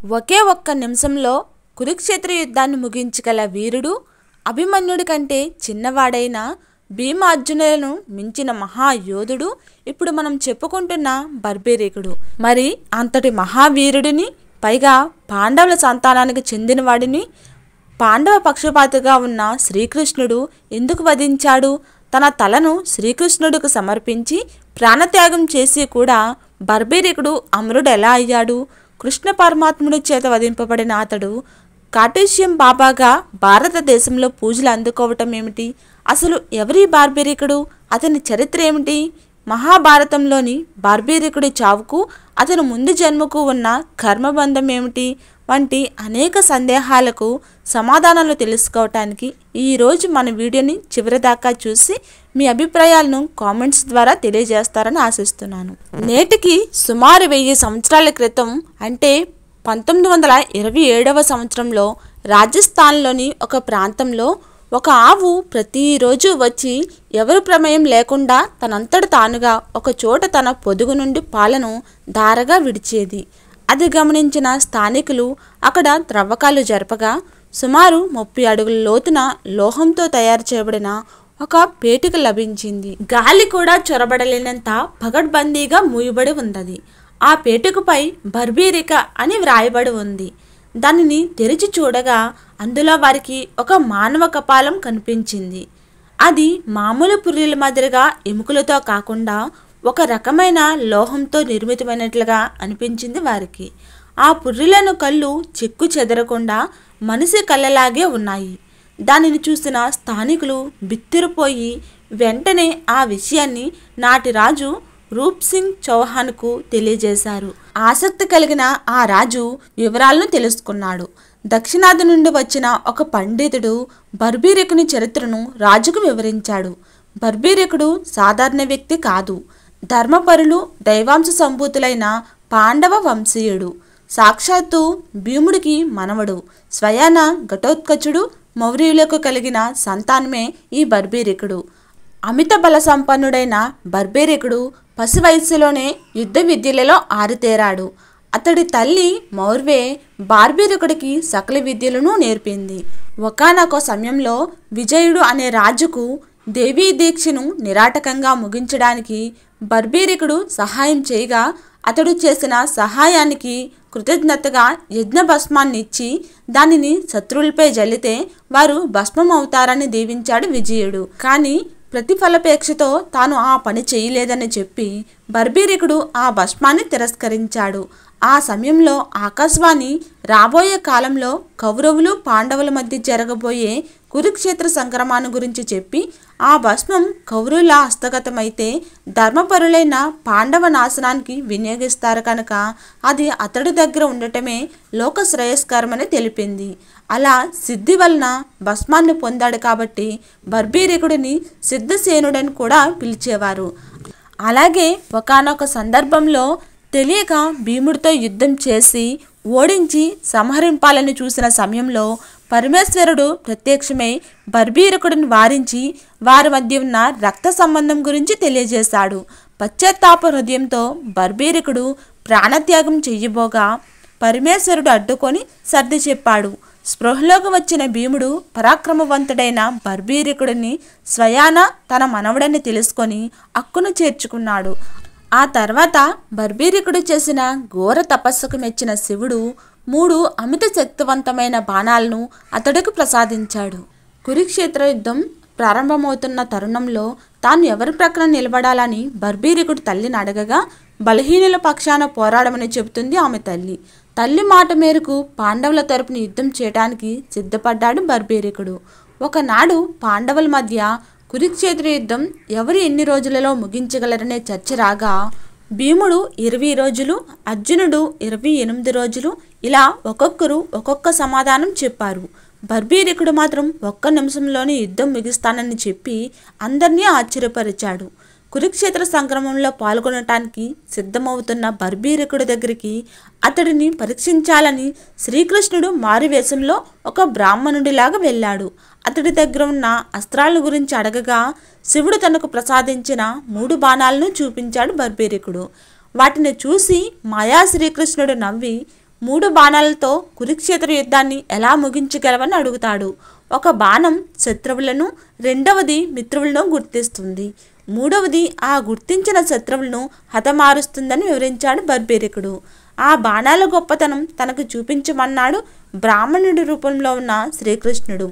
ఒకే ఒక్క నిమిషంలో కురుక్షేత్ర యుద్ధాన్ని ముగించగల వీరుడు, అభిమన్యుడి కంటే చిన్నవాడైన భీమార్జునులను మించిన మహాయోధుడు ఇప్పుడు మనం చెప్పుకుంటున్న బర్బరీకుడు. మరి అంతటి మహావీరుడిని, పైగా పాండవుల సంతానానికి చెందినవాడిని, పాండవ పక్షపాతిగా ఉన్న శ్రీకృష్ణుడు ఎందుకు వధించాడు? తన తలను శ్రీకృష్ణుడికి సమర్పించి ప్రాణత్యాగం చేసి కూడా బర్బరీకుడు అమరుడు ఎలా అయ్యాడు? కృష్ణ పరమాత్ముడి చేత వధింపబడిన అతడు కార్టేసియం బాబాగా భారతదేశంలో పూజలు అందుకోవటం ఏమిటి? అసలు ఎవరి బర్బరీకుడు? అతని చరిత్ర ఏమిటి? మహాభారతంలోని బర్బరీకుడి చావుకు అతను ముందు జన్మకు ఉన్న కర్మబంధం ఏమిటి? వంటి అనేక సందేహాలకు సమాధానాలు తెలుసుకోవటానికి ఈరోజు మన వీడియోని చివరిదాకా చూసి మీ అభిప్రాయాలను కామెంట్స్ ద్వారా తెలియజేస్తారని ఆశిస్తున్నాను. నేటికి సుమారు 1000 సంవత్సరాల క్రితం, అంటే 1927వ సంవత్సరంలో రాజస్థాన్లోని ఒక ప్రాంతంలో ఒక ఆవు ప్రతిరోజు వచ్చి ఎవరి ప్రమేయం లేకుండా తనంతట తానుగా ఒక చోట తన పొదుగు నుండి పాలను ధారగా విడిచేది. అది గమనించిన స్థానికులు అక్కడ త్రవ్వకాలు జరపగా సుమారు 30 అడుగుల లోతున లోహంతో తయారు చేయబడిన ఒక పేటిక లభించింది. గాలి కూడా చొరబడలేనంత పగడ్బందీగా మూయబడి ఉన్నది. ఆ పేటికపై బర్బరీక అని వ్రాయబడి ఉంది. దానిని తెరిచి చూడగా అందులో వారికి ఒక మానవ కపాలం కనిపించింది. అది మామూలు పుర్రెల మాదిరిగా ఎముకలతో కాకుండా ఒక రకమైన లోహంతో నిర్మితమైనట్లుగా అనిపించింది వారికి. ఆ పుర్రెలను కళ్ళు చెక్కు చెదరకుండా మనిషి కళ్ళలాగే ఉన్నాయి. దానిని చూసిన స్థానికులు బిత్తిరిపోయి వెంటనే ఆ విషయాన్ని నాటి రాజు రూప్ సింగ్ చౌహాన్కు తెలియజేశారు. ఆసక్తి కలిగిన ఆ రాజు వివరాలను తెలుసుకున్నాడు. దక్షిణాది నుండి వచ్చిన ఒక పండితుడు బర్బరీకుని చరిత్రను రాజుకు వివరించాడు. బర్బరీకుడు సాధారణ వ్యక్తి కాదు. ధర్మపరులు, దైవాంశ సంభూతులైన పాండవ వంశీయుడు. సాక్షాత్తు భీముడికి మనవడు. స్వయాన ఘటోత్కచుడు మౌర్యులకు కలిగిన సంతానమే ఈ బర్బరీకుడు. అమిత బల సంపన్నుడైన బర్బరీకుడు పసి వయస్సులోనే యుద్ధ విద్యలలో ఆరితేరాడు. అతడి తల్లి మౌర్వే బర్బరీకుడికి సకల విద్యలను నేర్పింది. ఒకానొక సమయంలో విజయుడు అనే రాజుకు దేవీ దీక్షను నిరాటకంగా ముగించడానికి బర్బరీకుడు సహాయం చేయగా అతడు చేసిన సహాయానికి కృతజ్ఞతగా యజ్ఞభస్మాన్ని ఇచ్చి దానిని శత్రువులపై జల్లితే వారు భస్మం అవుతారని దీవించాడు విజయుడు. కానీ ప్రతిఫలపేక్షతో తాను ఆ పని చేయలేదని చెప్పి బర్బరీకుడు ఆ భస్మాన్ని తిరస్కరించాడు. ఆ సమయంలో ఆకాశవాణి రాబోయే కాలంలో కౌరవులు, పాండవుల మధ్య జరగబోయే కురుక్షేత్ర సంగ్రామాన్ని గురించి చెప్పి ఆ భస్మం కౌరవుల హస్తగతమైతే ధర్మపరులైన పాండవ నాశనానికి వినియోగిస్తారు కనుక అది అతడి దగ్గర ఉండటమే లోక శ్రేయస్కరమని తెలిపింది. అలా సిద్ధి వలన భస్మాన్ని పొందాడు కాబట్టి బర్బరీకుడిని సిద్ధసేనుడని కూడా పిలిచేవారు. అలాగే ఒకానొక సందర్భంలో తెలియక భీముడితో యుద్ధం చేసి ఓడించి సంహరింపాలని చూసిన సమయంలో పరమేశ్వరుడు ప్రత్యక్షమై బర్బరీకుడిని వారించి వారి మధ్య ఉన్న రక్త సంబంధం గురించి తెలియజేశాడు. పశ్చాత్తాప హృదయంతో బర్బరీకుడు ప్రాణత్యాగం చెయ్యబోగా పరమేశ్వరుడు అడ్డుకొని సర్ది చెప్పాడు. స్పృహలోకి వచ్చిన భీముడు పరాక్రమవంతుడైన బర్బరీకుడిని స్వయాన తన మనవడని తెలుసుకొని అక్కును చేర్చుకున్నాడు. ఆ తర్వాత బర్బరీకుడు చేసిన ఘోర తపస్సుకు మెచ్చిన శివుడు 3 అమిత శక్తివంతమైన బాణాలను అతడికి ప్రసాదించాడు. కురుక్షేత్ర యుద్ధం ప్రారంభమవుతున్న తరుణంలో తాను ఎవరి ప్రక్కన నిలబడాలని బర్బరీకుడు తల్లిని అడగగా బలహీనుల పక్షాన పోరాడమని చెబుతుంది ఆమె తల్లి. తల్లి మాట మేరకు పాండవుల తరపున యుద్ధం చేయడానికి సిద్ధపడ్డాడు బర్బరీకుడు. ఒకనాడు పాండవుల మధ్య కురుక్షేత్ర యుద్ధం ఎవరు ఎన్ని రోజులలో ముగించగలరనే చర్చ రాగా భీముడు 20 రోజులు, అర్జునుడు 28 రోజులు, ఇలా ఒక్కొక్కరు ఒక్కొక్క సమాధానం చెప్పారు. బర్బరీకుడు మాత్రం ఒక్క నిమిషంలోనే యుద్ధం ముగిస్తానని చెప్పి అందరినీ ఆశ్చర్యపరిచాడు. కురుక్షేత్ర సంగ్రామంలో పాల్గొనటానికి సిద్ధమవుతున్న బర్బరీకుడి దగ్గరికి అతడిని పరీక్షించాలని శ్రీకృష్ణుడు మారువేషంలో ఒక బ్రాహ్మణుడిలాగా వెళ్ళాడు. అతడి దగ్గర ఉన్న అస్త్రాల గురించి అడగగా శివుడు తనకు ప్రసాదించిన 3 బాణాలను చూపించాడు బర్బరీకుడు. వాటిని చూసి మాయా శ్రీకృష్ణుడు నవ్వి 3 బాణాలతో కురుక్షేత్ర యుద్ధాన్ని ఎలా ముగించగలవని అడుగుతాడు. ఒక బాణం శత్రువులను, రెండవది మిత్రులను గుర్తిస్తుంది, మూడవది ఆ గుర్తించిన శత్రువులను హతమారుస్తుందని వివరించాడు బర్బరీకుడు. ఆ బాణాల గొప్పతనం తనకు చూపించమన్నాడు బ్రాహ్మణుడి రూపంలో ఉన్న శ్రీకృష్ణుడు.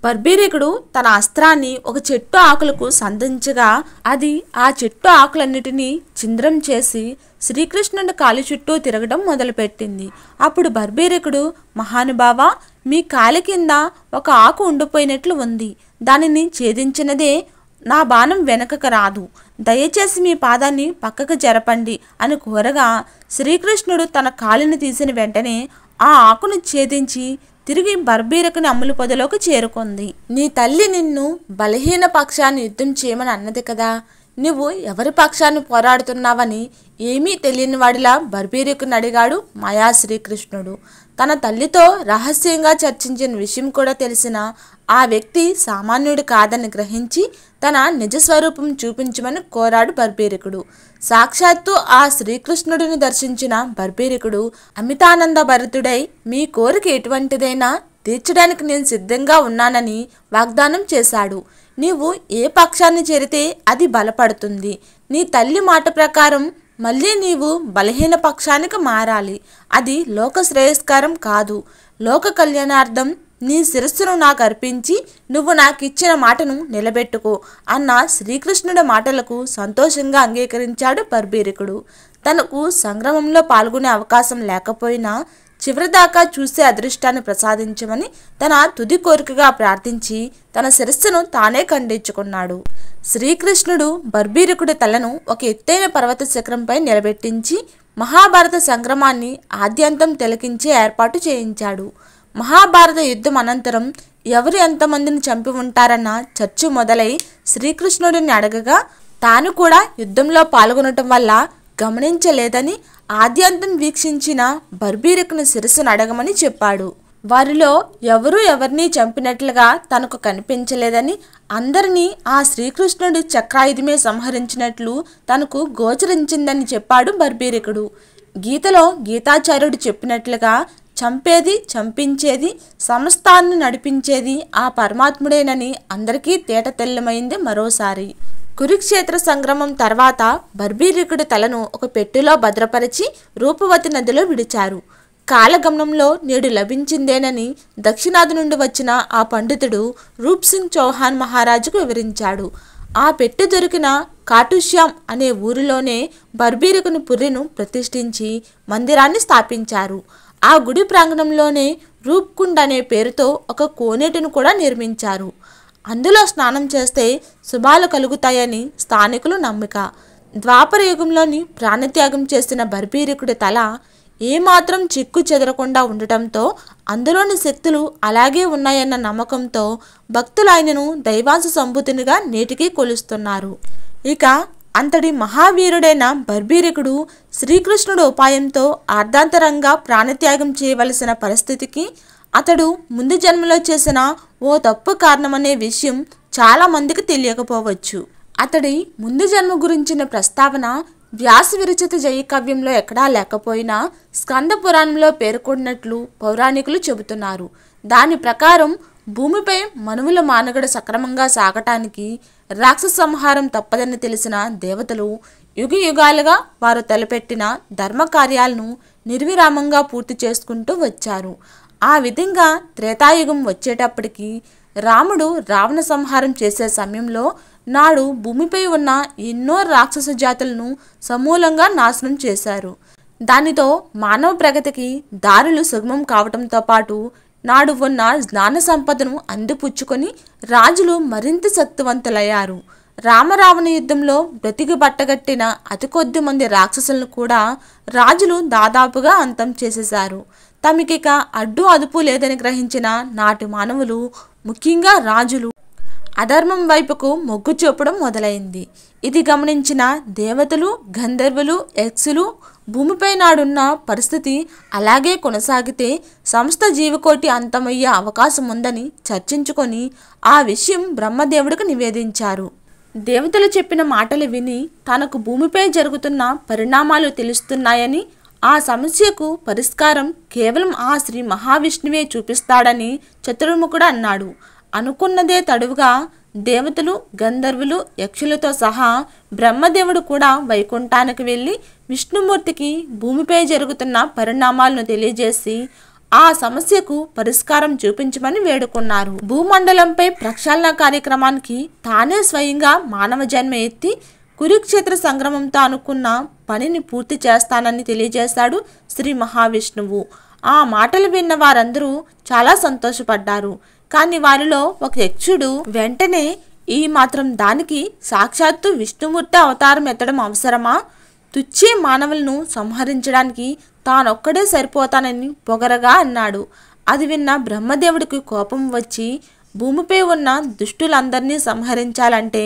బర్బరీకుడు తన అస్త్రాన్ని ఒక చెట్టు ఆకులకు సంధించగా అది ఆ చెట్టు ఆకులన్నిటినీ ఛిద్రం చేసి శ్రీకృష్ణుడి కాలి చుట్టూ తిరగడం మొదలుపెట్టింది. అప్పుడు బర్బరీకుడు, మహానుభావా, మీ కాలి కింద ఒక ఆకు ఉండిపోయినట్లు ఉంది, దానిని ఛేదించినదే నా బాణం వెనకకు రాదు, దయచేసి మీ పాదాన్ని పక్కకు జరపండి అని కోరగా శ్రీకృష్ణుడు తన కాలిని తీసిన వెంటనే ఆ ఆకును ఛేదించి తిరిగి బర్బరీకుని అమ్ముల పొదలోకి చేరుకుంది. నీ తల్లి నిన్ను బలహీన పక్షాన్ని యుద్ధం చేయమని అన్నది కదా, నువ్వు ఎవరి పక్షాన్ని పోరాడుతున్నావని ఏమీ తెలియని వాడిలా బర్బరీకుని అడిగాడు మాయా శ్రీకృష్ణుడు. తన తల్లితో రహస్యంగా చర్చించిన విషయం కూడా తెలిసిన ఆ వ్యక్తి సామాన్యుడు కాదని గ్రహించి తన నిజస్వరూపం చూపించమని కోరాడు బర్బరీకుడు. సాక్షాత్తు ఆ శ్రీకృష్ణుడిని దర్శించిన బర్బరీకుడు అమితానంద భరితుడై, మీ కోరిక ఎటువంటిదైనా తీర్చడానికి నేను సిద్ధంగా ఉన్నానని వాగ్దానం చేశాడు. నీవు ఏ పక్షాన్ని చేరితే అది బలపడుతుంది. నీ తల్లి మాట ప్రకారం మళ్ళీ నీవు బలహీన పక్షానికి మారాలి. అది లోక శ్రేయస్కరం కాదు, లోక కళ్యాణార్థం నీ శిరస్సును నాకు అర్పించి నువ్వు నాకు ఇచ్చిన మాటను నిలబెట్టుకో అన్న శ్రీకృష్ణుడి మాటలకు సంతోషంగా అంగీకరించాడు బర్బరీకుడు. తనకు సంగ్రామంలో పాల్గొనే అవకాశం లేకపోయినా చివరిదాకా చూసే అదృష్టాన్ని ప్రసాదించమని తన తుది కోరికగా ప్రార్థించి తన శిరస్సును తానే ఖండించుకున్నాడు. శ్రీకృష్ణుడు బర్బరీకుడి తలను ఒక ఎత్తైన పర్వత శిఖరంపై నిలబెట్టించి మహాభారత సంగ్రామాన్ని ఆద్యంతం తిలకించే ఏర్పాటు చేయించాడు. మహాభారత యుద్ధం అనంతరం ఎవరు ఎంతమందిని చంపి ఉంటారన్న చర్చ మొదలై శ్రీకృష్ణుడిని అడగగా తాను కూడా యుద్ధంలో పాల్గొనటం వల్ల గమనించలేదని ఆద్యంతం వీక్షించిన బర్బరీకుని శిరస్సును అడగమని చెప్పాడు. వారిలో ఎవరూ ఎవరిని చంపినట్లుగా తనకు కనిపించలేదని, అందరినీ ఆ శ్రీకృష్ణుడి చక్రాయుధమే సంహరించినట్లు తనకు గోచరించిందని చెప్పాడు బర్బరీకుడు. గీతలో గీతాచార్యుడు చెప్పినట్లుగా చంపేది, చంపించేది, సమస్తాన్ని నడిపించేది ఆ పరమాత్ముడేనని అందరికీ తేటతెల్లమైంది మరోసారి. కురుక్షేత్ర సంగ్రామం తర్వాత బర్బరీకుడి తలను ఒక పెట్టెలో భద్రపరిచి రూపవతి నదిలో విడిచారు. కాలగమనంలో నేడు లభించిందేనని దక్షిణాది నుండి వచ్చిన ఆ పండితుడు రూప్ సింగ్ చౌహాన్ మహారాజుకు వివరించాడు. ఆ పెట్టె దొరికిన కాటుశ్యాం అనే ఊరిలోనే బర్బరీకుని పుర్రెను ప్రతిష్ఠించి మందిరాన్ని స్థాపించారు. ఆ గుడి ప్రాంగణంలోనే రూప్కుండ్ అనే పేరుతో ఒక కోనేటిని కూడా నిర్మించారు. అందులో స్నానం చేస్తే శుభాలు కలుగుతాయని స్థానికులు నమ్మిక. ద్వాపర యుగంలోని ప్రాణత్యాగం చేసిన బర్బరీకుడి తల ఏమాత్రం చిక్కు చెదరకుండా ఉండటంతో అందులోని శక్తులు అలాగే ఉన్నాయన్న నమ్మకంతో భక్తులు ఆయనను దైవాంశ సంభూతునిగా నేటికీ కొలుస్తున్నారు. ఇక అంతటి మహావీరుడైన బర్బరీకుడు శ్రీకృష్ణుడు ఉపాయంతో అర్ధాంతరంగా ప్రాణత్యాగం చేయవలసిన పరిస్థితికి అతడు ముందు జన్మలో చేసిన ఓ తప్పు కారణమనే విషయం చాలా మందికి తెలియకపోవచ్చు. అతడి ముందు జన్మ గురించిన ప్రస్తావన వ్యాస విరచిత జయకావ్యంలో ఎక్కడా లేకపోయినా స్కంద పురాణంలో పేర్కొన్నట్లు పౌరాణికులు చెబుతున్నారు. దాని ప్రకారం భూమిపై మనువుల మానగడ సక్రమంగా సాగటానికి రాక్షస సంహారం తప్పదని తెలిసిన దేవతలు యుగ యుగాలుగా వారు తలపెట్టిన ధర్మ కార్యాలను నిర్విరామంగా పూర్తి చేసుకుంటూ వచ్చారు. ఆ విధంగా త్రేతాయుగం వచ్చేటప్పటికి రాముడు రావణ సంహారం చేసే సమయంలో నాడు భూమిపై ఉన్న ఎన్నో రాక్షస జాతులను సమూలంగా నాశనం చేశారు. దానితో మానవ ప్రగతికి దారులు సుగమం కావటంతో పాటు నాడు ఉన్న జ్ఞాన సంపదను అందిపుచ్చుకొని రాజులు మరింత శక్తివంతులయ్యారు. రామరావణ యుద్ధంలో బ్రతికి బట్టగట్టిన అతి కొద్ది మంది రాక్షసులను కూడా రాజులు దాదాపుగా అంతం చేసేశారు. తమకిక అడ్డు అదుపు లేదని గ్రహించిన నాటి మానవులు, ముఖ్యంగా రాజులు, అధర్మం వైపుకు మొగ్గు చూపడం మొదలైంది. ఇది గమనించిన దేవతలు, గంధర్వులు, యక్షులు భూమిపై నాడున్న పరిస్థితి అలాగే కొనసాగితే సమస్త జీవకోటి అంతమయ్యే అవకాశం ఉందని చర్చించుకొని ఆ విషయం బ్రహ్మదేవుడికి నివేదించారు. దేవతలు చెప్పిన మాటలు విని తనకు భూమిపై జరుగుతున్న పరిణామాలు తెలుస్తున్నాయని, ఆ సమస్యకు పరిష్కారం కేవలం ఆ శ్రీ మహావిష్ణువే చూపిస్తాడని చతుర్ముఖుడు అన్నాడు. అనుకున్నదే తడువుగా దేవతలు, గంధర్వులు, యక్షులతో సహా బ్రహ్మదేవుడు కూడా వైకుంఠానికి వెళ్ళి విష్ణుమూర్తికి భూమిపై జరుగుతున్న పరిణామాలను తెలియజేసి ఆ సమస్యకు పరిష్కారం చూపించమని వేడుకున్నారు. భూమండలంపై ప్రక్షాళన కార్యక్రమానికి తానే స్వయంగా మానవ జన్మ ఎత్తి కురుక్షేత్ర సంగ్రామంతో అనుకున్న పనిని పూర్తి చేస్తానని తెలియజేశాడు శ్రీ మహావిష్ణువు. ఆ మాటలు విన్న వారందరూ చాలా సంతోషపడ్డారు. కానీ వారిలో ఒక యక్షుడు వెంటనే ఈ మాత్రం దానికి సాక్షాత్తు విష్ణుమూర్తి అవతారం ఎత్తడం అవసరమా? తుచ్చే మానవులను సంహరించడానికి తానొక్కడే సరిపోతానని పొగరగా అన్నాడు. అది విన్న బ్రహ్మదేవుడికి కోపం వచ్చి భూమిపై ఉన్న దుష్టులందరినీ సంహరించాలంటే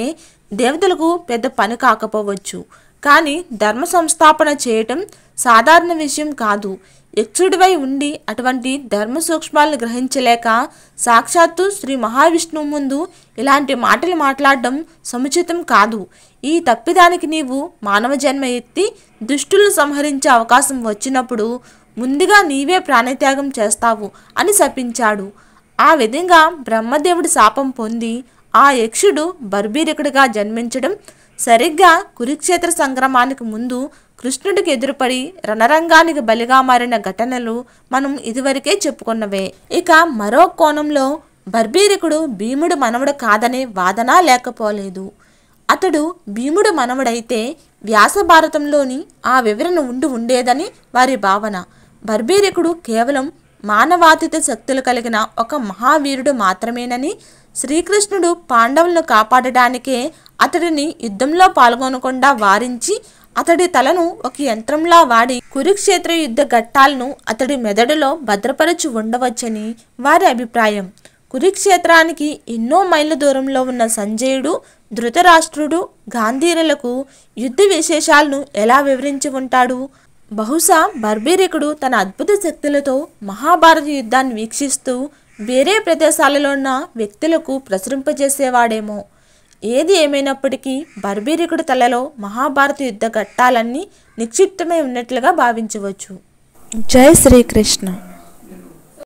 దేవతలకు పెద్ద పని కాకపోవచ్చు, కానీ ధర్మ సంస్థాపన చేయటం సాధారణ విషయం కాదు. యక్షుడివై ఉండి అటువంటి ధర్మ సూక్ష్మాలను గ్రహించలేక సాక్షాత్తు శ్రీ మహావిష్ణువు ముందు ఇలాంటి మాటలు మాట్లాడడం సముచితం కాదు. ఈ తప్పిదానికి నీవు మానవ జన్మ ఎత్తి దుష్టులను సంహరించే అవకాశం వచ్చినప్పుడు ముందుగా నీవే ప్రాణత్యాగం చేస్తావు అని శపించాడు. ఆ విధంగా బ్రహ్మదేవుడి శాపం పొంది ఆ యక్షుడు బర్బీరికుడిగా జన్మించడం, సరిగ్గా కురుక్షేత్ర సంగ్రామానికి ముందు కృష్ణుడికి ఎదురుపడి రణరంగానికి బలిగా మారిన ఘటనలు మనం ఇదివరకే చెప్పుకున్నవే. ఇక మరో కోణంలో బర్బీరికుడు భీముడు మనవడు కాదనే వాదన లేకపోలేదు. అతడు భీముడు మనవడైతే వ్యాస భారతంలోని ఆ వివరణ ఉండేదని వారి భావన. బర్బీరికుడు కేవలం మానవాతీత శక్తులు కలిగిన ఒక మహావీరుడు మాత్రమేనని, శ్రీకృష్ణుడు పాండవులను కాపాడడానికే అతడిని యుద్ధంలో పాల్గొనకుండా వారించి అతడి తలను ఒక యంత్రంలా వాడి కురుక్షేత్ర యుద్ధ ఘట్టాలను అతడి మెదడులో భద్రపరచి ఉండవచ్చని వారి అభిప్రాయం. కురుక్షేత్రానికి ఎన్నో మైళ్ళ దూరంలో ఉన్న సంజయుడు, ధృతరాష్ట్రుడు, గాంధీరులకు యుద్ధ విశేషాలను ఎలా వివరించి ఉంటాడు? బహుశా బర్బీరికుడు తన అద్భుత శక్తులతో మహాభారత యుద్ధాన్ని వీక్షిస్తూ వేరే ప్రదేశాలలో ఉన్న వ్యక్తులకు ప్రసరింపజేసేవాడేమో. ఏది ఏమైనప్పటికీ బర్బీరికుడి తలలో మహాభారత యుద్ధ ఘట్టాలన్నీ నిక్షిప్తమై ఉన్నట్లుగా భావించవచ్చు. జై శ్రీకృష్ణ.